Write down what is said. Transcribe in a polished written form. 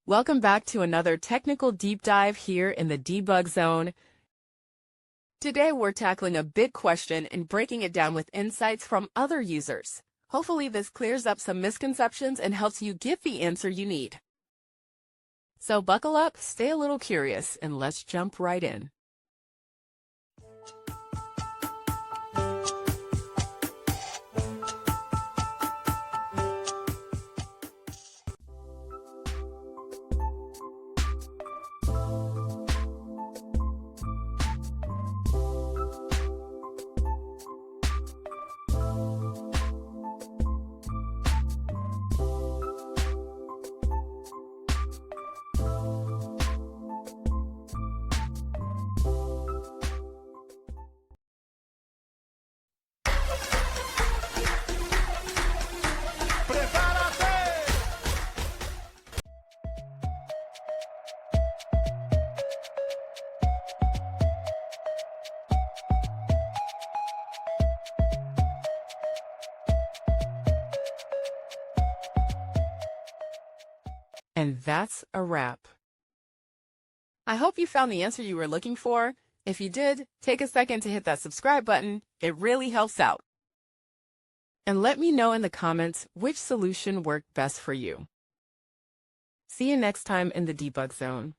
Welcome back to another technical deep dive here in the debug zone. Today we're tackling a big question and breaking it down with insights from other users. Hopefully this clears up some misconceptions and helps you get the answer you need. So buckle up, stay a little curious, and let's jump right in. And that's a wrap. I hope you found the answer you were looking for. If you did, take a second to hit that subscribe button. It really helps out. And let me know in the comments which solution worked best for you. See you next time in the debug zone.